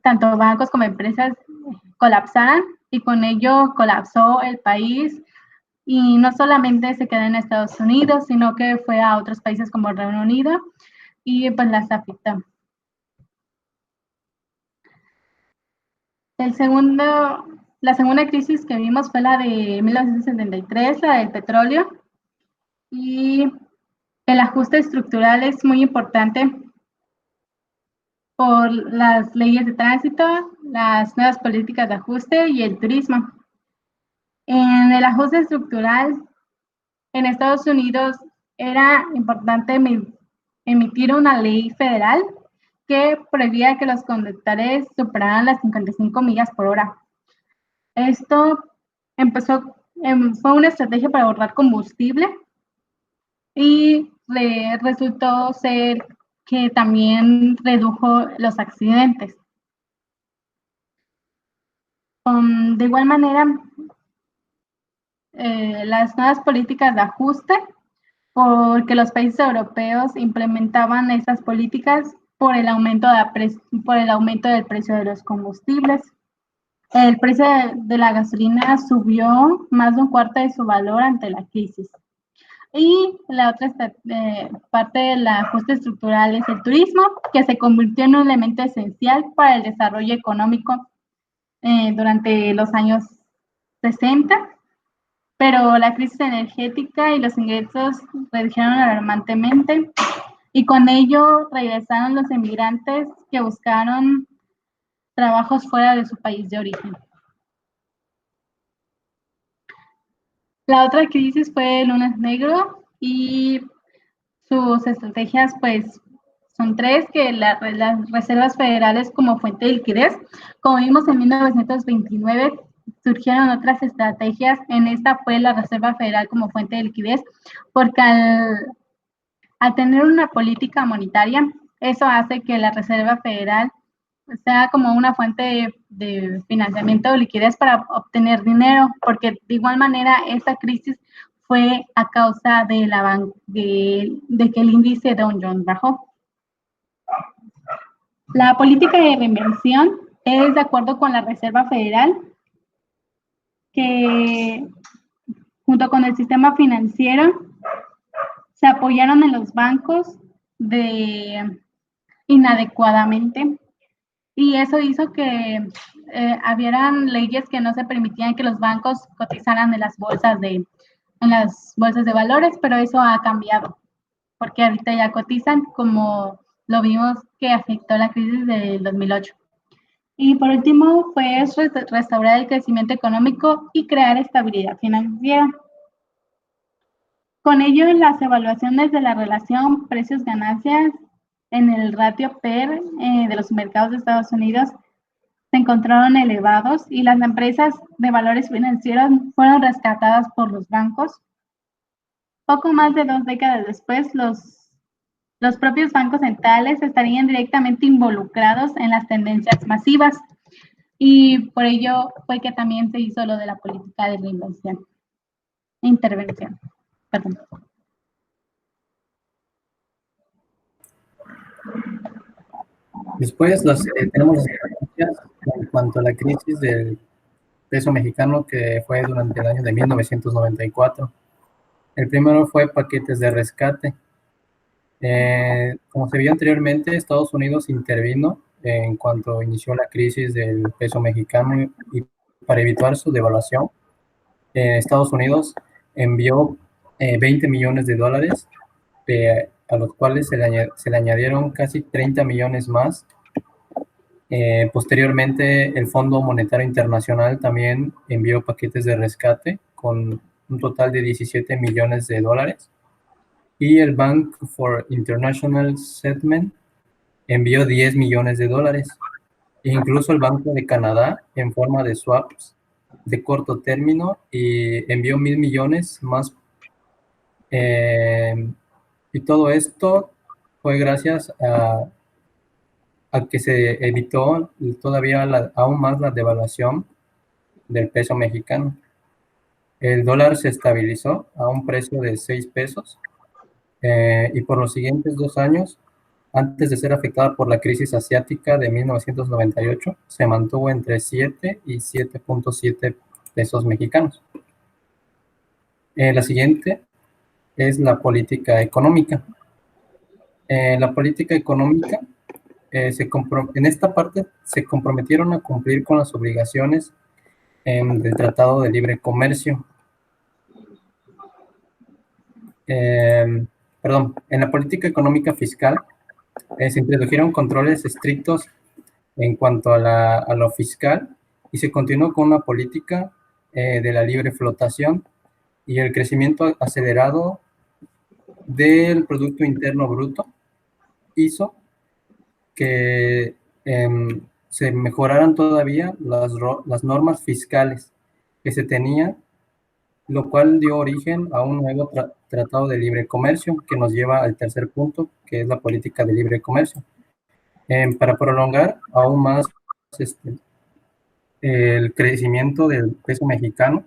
tanto bancos como empresas, colapsaran y con ello colapsó el país y no solamente se quedó en Estados Unidos, sino que fue a otros países como el Reino Unido y pues las afectó. La segunda crisis que vimos fue la de 1973, la del petróleo, y el ajuste estructural es muy importante por las leyes de tránsito, las nuevas políticas de ajuste y el turismo. En el ajuste estructural, en Estados Unidos era importante emitir una ley federal que prohibía que los conductores superaran las 55 millas por hora. Esto fue una estrategia para ahorrar combustible y resultó ser que también redujo los accidentes. De igual manera, las nuevas políticas de ajuste, porque los países europeos implementaban esas políticas por el aumento del precio de los combustibles. El precio de la gasolina subió más de un cuarto de su valor ante la crisis. Y la otra parte del ajuste estructural es el turismo, que se convirtió en un elemento esencial para el desarrollo económico durante los años 60, pero la crisis energética y los ingresos redujeron alarmantemente, y con ello regresaron los emigrantes que buscaron trabajos fuera de su país de origen. La otra crisis fue el lunes negro, y sus estrategias pues son tres, que las reservas federales como fuente de liquidez. Como vimos en 1929, surgieron otras estrategias. En esta fue la Reserva Federal como fuente de liquidez, porque al tener una política monetaria, eso hace que la Reserva Federal sea como una fuente de financiamiento o liquidez para obtener dinero, porque de igual manera esta crisis fue a causa de que el índice Dow Jones bajó. La política de reinversión es de acuerdo con la Reserva Federal, que junto con el sistema financiero se apoyaron en los bancos inadecuadamente, y eso hizo que hubieran leyes que no se permitían que los bancos cotizaran en las bolsas de valores, pero eso ha cambiado, porque ahorita ya cotizan, como lo vimos que afectó la crisis del 2008. Y por último, fue restaurar el crecimiento económico y crear estabilidad financiera. Con ello, las evaluaciones de la relación precios-ganancias en el ratio PER de los mercados de Estados Unidos se encontraron elevados, y las empresas de valores financieros fueron rescatadas por los bancos. Poco más de 2 décadas después, los propios bancos centrales estarían directamente involucrados en las tendencias masivas, y por ello fue que también se hizo lo de la política de intervención. Perdón. Después tenemos las estrategias en cuanto a la crisis del peso mexicano, que fue durante el año de 1994. El primero fue paquetes de rescate. Como se vio anteriormente, Estados Unidos intervino en cuanto inició la crisis del peso mexicano, y para evitar su devaluación, Estados Unidos envió 20 millones de dólares, a los cuales se le añadieron casi 30 millones más. Posteriormente, el Fondo Monetario Internacional también envió paquetes de rescate con un total de 17 millones de dólares. Y el Bank for International Settlement envió 10 millones de dólares. E incluso el Banco de Canadá, en forma de swaps de corto término, y envió 1,000 millones más. Y todo esto fue gracias a que se evitó todavía aún más la devaluación del peso mexicano. El dólar se estabilizó a un precio de 6 pesos, y por los siguientes 2 años, antes de ser afectada por la crisis asiática de 1998, se mantuvo entre 7 y 7.7 pesos mexicanos. La siguiente es la política económica. La política económica, en esta parte se comprometieron a cumplir con las obligaciones del Tratado de Libre Comercio. En la política económica fiscal se introdujeron controles estrictos en cuanto a lo fiscal y se continuó con una política de la libre flotación y el crecimiento acelerado del Producto Interno Bruto hizo que se mejoraran todavía las normas fiscales que se tenían, lo cual dio origen a un nuevo tratado de libre comercio que nos lleva al tercer punto, que es la política de libre comercio. Para prolongar aún más el crecimiento del peso mexicano,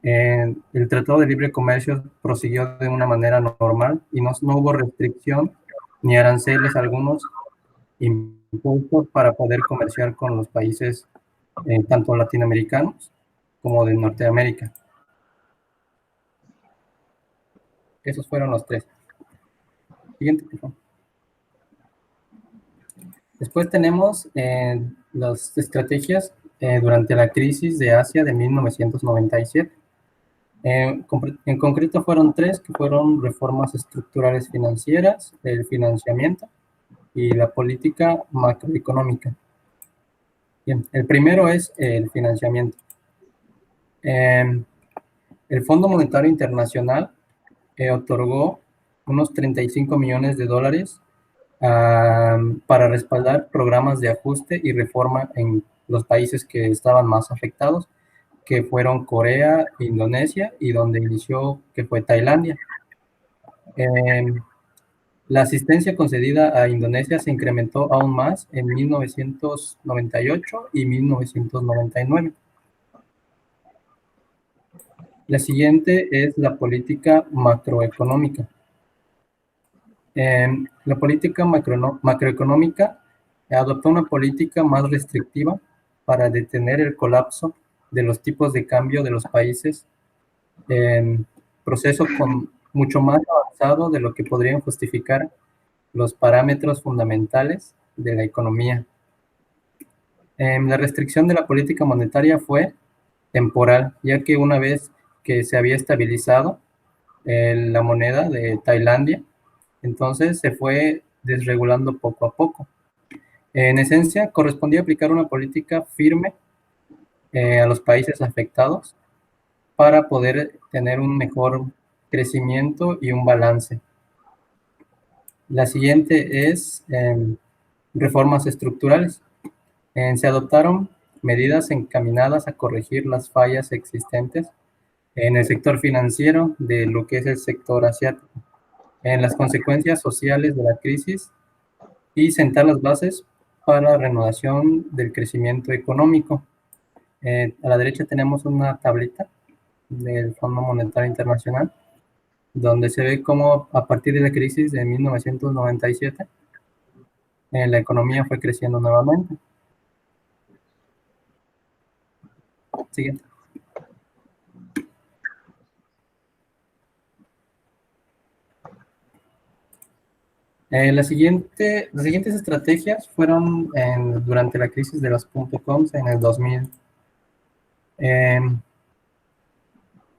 el Tratado de Libre Comercio prosiguió de una manera normal y no hubo restricción ni aranceles algunos impuestos para poder comerciar con los países tanto latinoamericanos como de Norteamérica. Esos fueron los tres. Siguiente, por favor. Después tenemos las estrategias durante la crisis de Asia de 1997. En concreto fueron tres, que fueron reformas estructurales financieras, el financiamiento y la política macroeconómica. Bien, el primero es el financiamiento. El Fondo Monetario Internacional otorgó unos 35 millones de dólares para respaldar programas de ajuste y reforma en los países que estaban más afectados, que fueron Corea, Indonesia y donde inició, que fue Tailandia. La asistencia concedida a Indonesia se incrementó aún más en 1998 y 1999. La siguiente es la política macroeconómica. La política macroeconómica adoptó una política más restrictiva para detener el colapso de los tipos de cambio de los países, proceso mucho más avanzado de lo que podrían justificar los parámetros fundamentales de la economía. La restricción de la política monetaria fue temporal, ya que una vez que se había estabilizado la moneda de Tailandia, entonces se fue desregulando poco a poco. En esencia, correspondía aplicar una política firme a los países afectados para poder tener un mejor crecimiento y un balance. La siguiente es reformas estructurales. Se adoptaron medidas encaminadas a corregir las fallas existentes en el sector financiero de lo que es el sector asiático, en las consecuencias sociales de la crisis y sentar las bases para la reanudación del crecimiento económico. A la derecha tenemos una tablita del Fondo Monetario Internacional, donde se ve cómo a partir de la crisis de 1997, la economía fue creciendo nuevamente. Siguiente. Las siguientes estrategias fueron durante la crisis de los .coms en el 2000.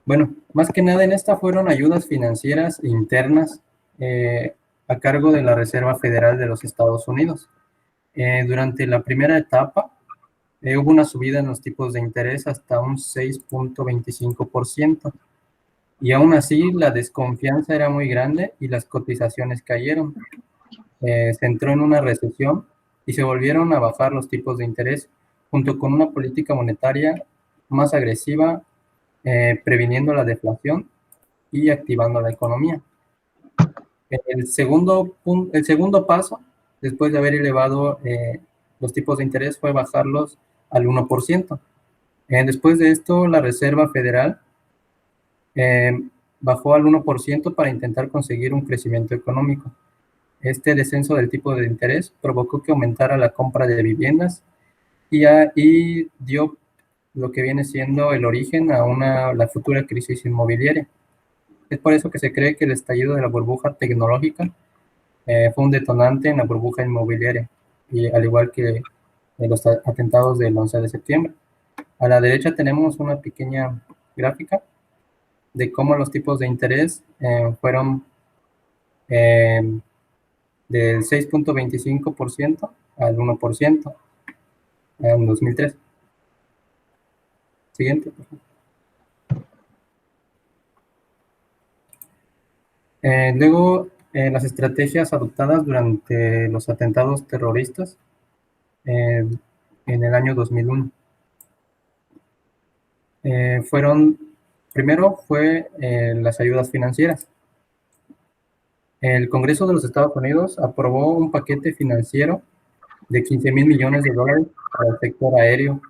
Bueno, más que nada en esta fueron ayudas financieras internas a cargo de la Reserva Federal de los Estados Unidos. Durante la primera etapa hubo una subida en los tipos de interés hasta un 6.25%. Y aún así la desconfianza era muy grande y las cotizaciones cayeron. Se entró en una recesión y se volvieron a bajar los tipos de interés junto con una política monetaria más agresiva, previniendo la deflación y activando la economía. El segundo paso, después de haber elevado los tipos de interés, fue bajarlos al 1%. Después de esto, la Reserva Federal bajó al 1% para intentar conseguir un crecimiento económico. Este descenso del tipo de interés provocó que aumentara la compra de viviendas y dio lo que viene siendo el origen a la futura crisis inmobiliaria. Es por eso que se cree que el estallido de la burbuja tecnológica fue un detonante en la burbuja inmobiliaria, y al igual que los atentados del 11 de septiembre. A la derecha tenemos una pequeña gráfica de cómo los tipos de interés fueron eh, del 6.25% al 1% en 2003. Siguiente, por favor. Luego, las estrategias adoptadas durante los atentados terroristas en el año 2001. Primero fue las ayudas financieras. El Congreso de los Estados Unidos aprobó un paquete financiero de 15 mil millones de dólares para el sector aéreo,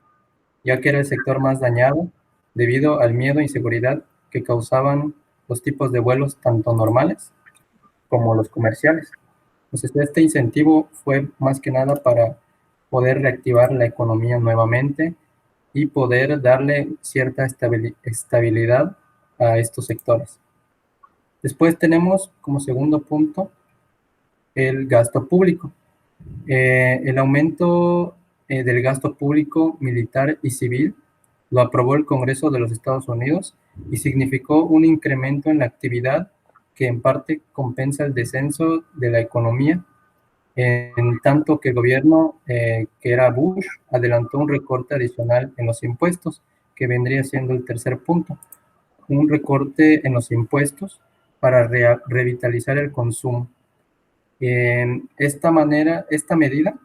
ya que era el sector más dañado debido al miedo e inseguridad que causaban los tipos de vuelos tanto normales como los comerciales. Entonces, este incentivo fue más que nada para poder reactivar la economía nuevamente y poder darle cierta estabilidad a estos sectores. Después tenemos como segundo punto el gasto público. El aumento del gasto público militar y civil lo aprobó el Congreso de los Estados Unidos y significó un incremento en la actividad que en parte compensa el descenso de la economía, en tanto que el gobierno que era Bush adelantó un recorte adicional en los impuestos, que vendría siendo el tercer punto, un recorte en los impuestos para revitalizar el consumo. Esta medida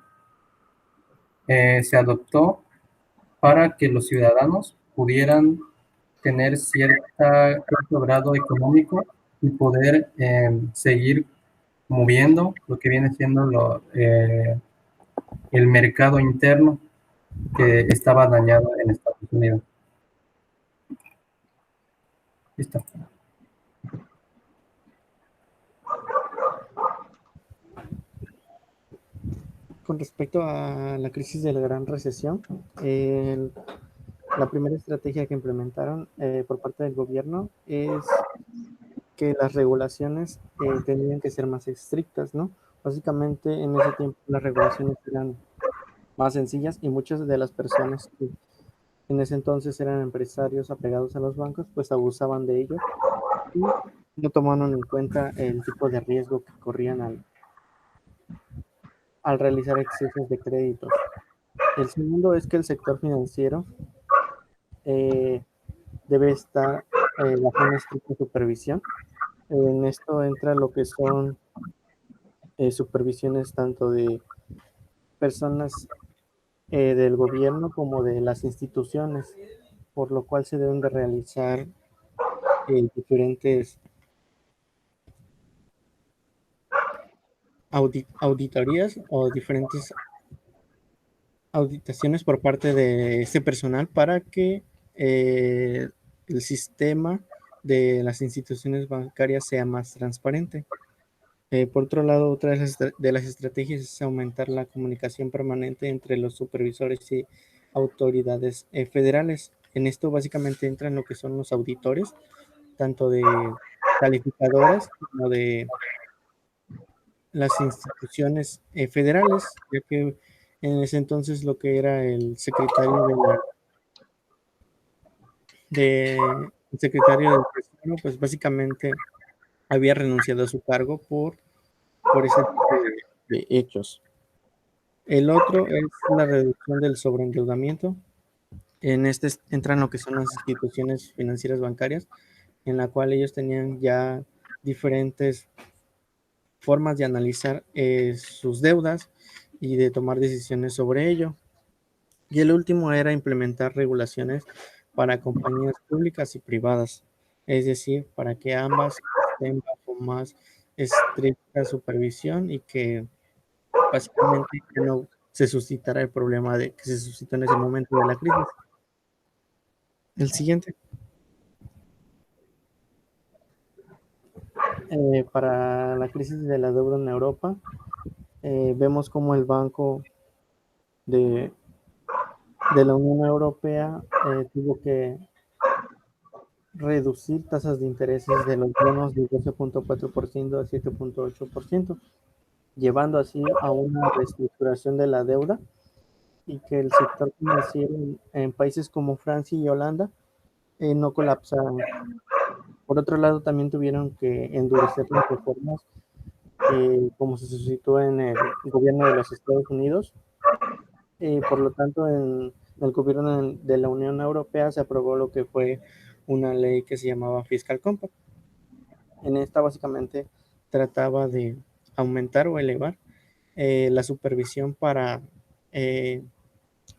se adoptó para que los ciudadanos pudieran tener cierto grado económico y poder seguir moviendo lo que viene siendo el mercado interno que estaba dañado en Estados Unidos. Listo. Con respecto a la crisis de la Gran Recesión, la primera estrategia que implementaron por parte del gobierno es que las regulaciones tenían que ser más estrictas, ¿no? Básicamente en ese tiempo las regulaciones eran más sencillas y muchas de las personas que en ese entonces eran empresarios apegados a los bancos, pues abusaban de ellos y no tomaron en cuenta el tipo de riesgo que corrían al realizar excesos de créditos. El segundo es que el sector financiero debe estar bajo una estricta supervisión. En esto entra lo que son supervisiones tanto de personas del gobierno como de las instituciones, por lo cual se deben de realizar diferentes auditorías o diferentes auditaciones por parte de este personal para que el sistema de las instituciones bancarias sea más transparente. Por otro lado, otra de las estrategias es aumentar la comunicación permanente entre los supervisores y autoridades federales. En esto básicamente entran lo que son los auditores, tanto de calificadoras como de las instituciones federales, ya que en ese entonces lo que era el secretario el secretario del Tesoro, pues básicamente había renunciado a su cargo por ese tipo de hechos. El otro es la reducción del sobreendeudamiento. En este entran lo que son las instituciones financieras bancarias, en la cual ellos tenían ya diferentes formas de analizar sus deudas y de tomar decisiones sobre ello. Y el último era implementar regulaciones para compañías públicas y privadas, es decir, para que ambas estén bajo más estricta supervisión y que básicamente no se suscitara el problema que se suscitó en ese momento de la crisis. El siguiente. Para la crisis de la deuda en Europa, vemos como el Banco de la Unión Europea tuvo que reducir tasas de intereses de los bonos de 12.4% a 7.8%. llevando así a una reestructuración de la deuda y que el sector financiero en países como Francia y Holanda no colapsaran. Por otro lado, también tuvieron que endurecer las reformas, como se suscitó en el gobierno de los Estados Unidos. Por lo tanto, en el gobierno de la Unión Europea se aprobó lo que fue una ley que se llamaba Fiscal Compact. En esta básicamente trataba de aumentar o elevar la supervisión para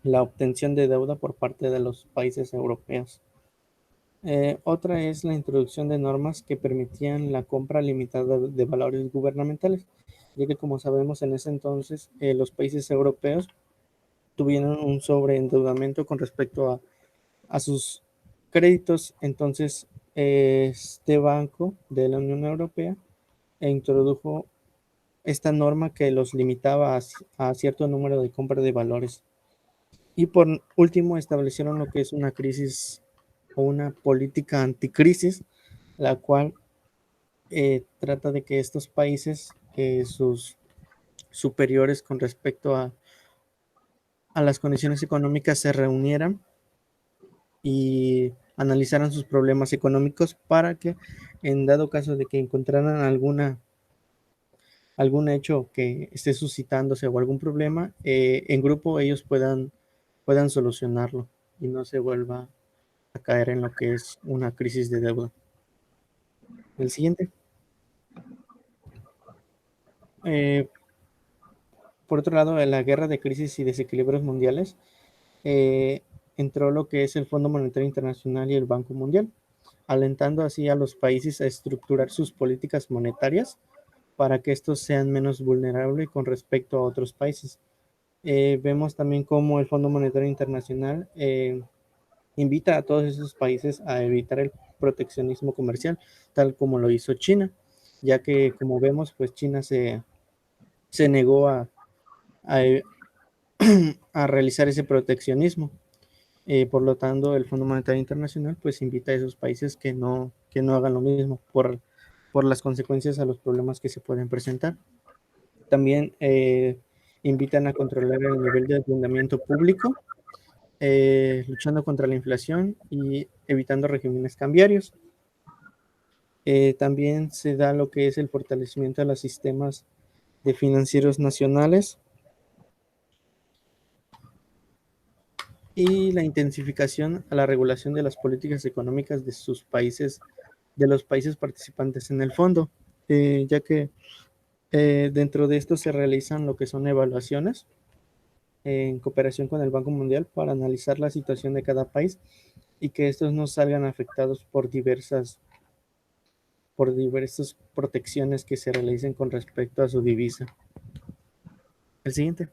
la obtención de deuda por parte de los países europeos. Otra es la introducción de normas que permitían la compra limitada de valores gubernamentales, ya que como sabemos en ese entonces los países europeos tuvieron un sobreendeudamiento con respecto a sus créditos. Entonces este banco de la Unión Europea introdujo esta norma que los limitaba a cierto número de compra de valores. Y por último establecieron lo que es una crisis o una política anticrisis, la cual trata de que estos países, sus superiores con respecto a las condiciones económicas, se reunieran y analizaran sus problemas económicos para que en dado caso de que encontraran algún hecho que esté suscitándose o algún problema, en grupo ellos puedan solucionarlo y no se vuelva a caer en lo que es una crisis de deuda. El siguiente. Por otro lado, en la guerra de crisis y desequilibrios mundiales, eh, entró lo que es el Fondo Monetario Internacional y el Banco Mundial, alentando así a los países a estructurar sus políticas monetarias para que estos sean menos vulnerables con respecto a otros países. Vemos también cómo el Fondo Monetario Internacional invita a todos esos países a evitar el proteccionismo comercial, tal como lo hizo China, ya que como vemos, pues China se negó a, a realizar ese proteccionismo. Por lo tanto, el Fondo Monetario Internacional pues invita a esos países que no hagan lo mismo por las consecuencias a los problemas que se pueden presentar. También invitan a controlar el nivel de endeudamiento público, luchando contra la inflación y evitando regímenes cambiarios. También se da lo que es el fortalecimiento de los sistemas de financieros nacionales y la intensificación a la regulación de las políticas económicas de sus países, de los países participantes en el fondo, ya que dentro de esto se realizan lo que son evaluaciones en cooperación con el Banco Mundial para analizar la situación de cada país y que estos no salgan afectados por diversas protecciones que se realicen con respecto a su divisa. El siguiente.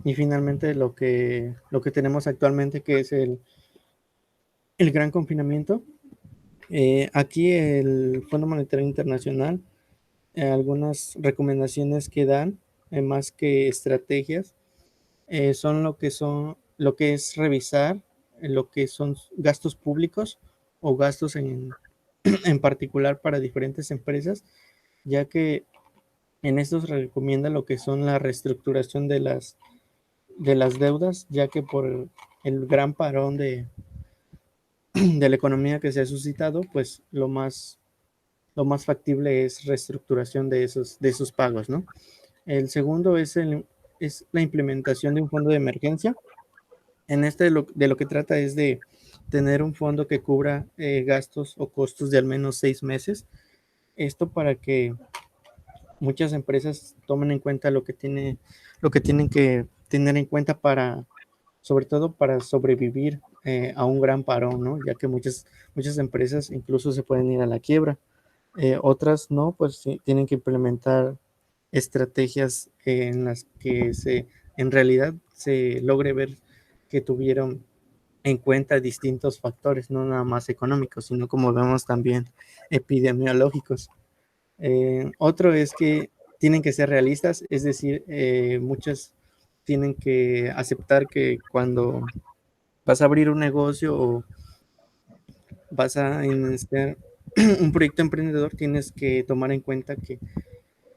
Y finalmente lo que tenemos actualmente, que es el gran confinamiento. Aquí el Fondo Monetario Internacional, algunas recomendaciones que dan, más que estrategias, son lo que es revisar lo que son gastos públicos o gastos en particular para diferentes empresas, ya que en estos recomienda lo que son la reestructuración de las deudas, ya que por el gran parón de la economía que se ha suscitado, pues lo más factible es reestructuración de esos pagos, ¿no? El segundo es la implementación de un fondo de emergencia. En este de lo que trata es de tener un fondo que cubra gastos o costos de al menos 6 meses. Esto para que muchas empresas tomen en cuenta lo que tienen que tener en cuenta sobre todo para sobrevivir a un gran parón, ¿no? Ya que muchas empresas incluso se pueden ir a la quiebra. Otras no, pues sí, tienen que implementar estrategias en las que en realidad se logre ver que tuvieron en cuenta distintos factores, no nada más económicos, sino como vemos también epidemiológicos. Otro es que tienen que ser realistas, es decir, muchas tienen que aceptar que cuando vas a abrir un negocio o vas a iniciar un proyecto emprendedor, tienes que tomar en cuenta que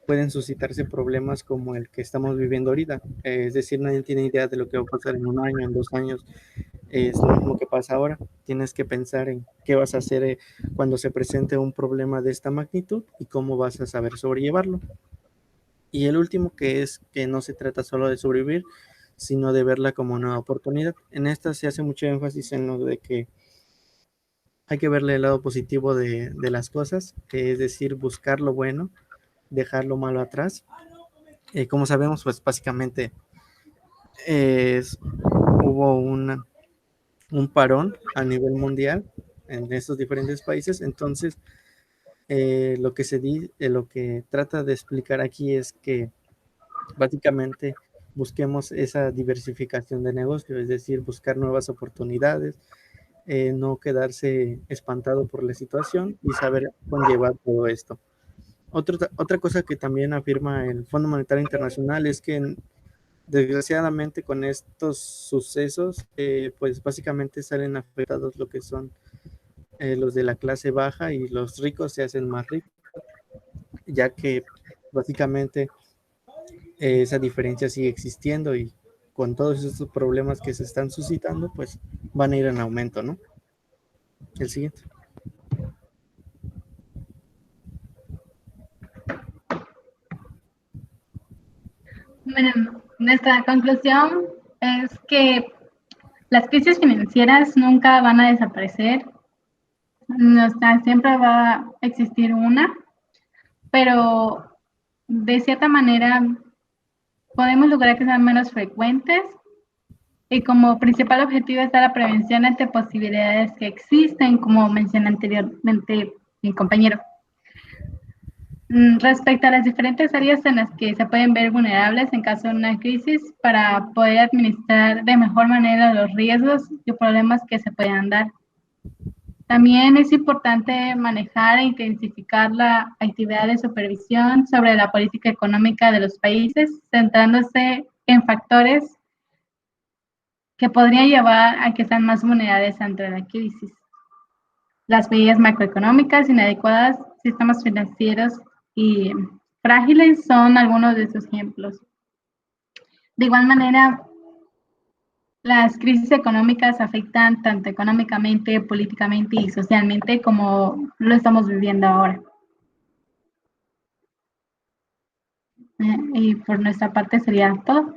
pueden suscitarse problemas como el que estamos viviendo ahorita. Es decir, nadie tiene idea de lo que va a pasar en un año, en 2 años. Es lo mismo que pasa ahora. Tienes que pensar en qué vas a hacer cuando se presente un problema de esta magnitud y cómo vas a saber sobrellevarlo. Y el último, que es que no se trata solo de sobrevivir, sino de verla como una oportunidad. En esta se hace mucho énfasis en lo de que hay que verle el lado positivo de las cosas, que es decir, buscar lo bueno, dejar lo malo atrás. Como sabemos, pues básicamente hubo un parón a nivel mundial en estos diferentes países. Entonces, lo que trata de explicar aquí es que básicamente busquemos esa diversificación de negocio, es decir, buscar nuevas oportunidades, no quedarse espantado por la situación y saber conllevar todo esto. Otra cosa que también afirma el Fondo Monetario Internacional es que desgraciadamente con estos sucesos, pues básicamente salen afectados lo que son los de la clase baja, y los ricos se hacen más ricos, ya que básicamente esa diferencia sigue existiendo, y con todos estos problemas que se están suscitando, pues van a ir en aumento, ¿no? El siguiente. Bueno, nuestra conclusión es que las crisis financieras nunca van a desaparecer. Siempre va a existir una, pero de cierta manera podemos lograr que sean menos frecuentes, y como principal objetivo está la prevención ante posibilidades que existen, como mencioné anteriormente mi compañero. Respecto a las diferentes áreas en las que se pueden ver vulnerables en caso de una crisis, para poder administrar de mejor manera los riesgos y problemas que se puedan dar. También es importante manejar e intensificar la actividad de supervisión sobre la política económica de los países, centrándose en factores que podrían llevar a que sean más vulnerables ante la crisis. Las medidas macroeconómicas inadecuadas, sistemas financieros y frágiles son algunos de esos ejemplos. De igual manera, las crisis económicas afectan tanto económicamente, políticamente y socialmente como lo estamos viviendo ahora. Y por nuestra parte sería todo.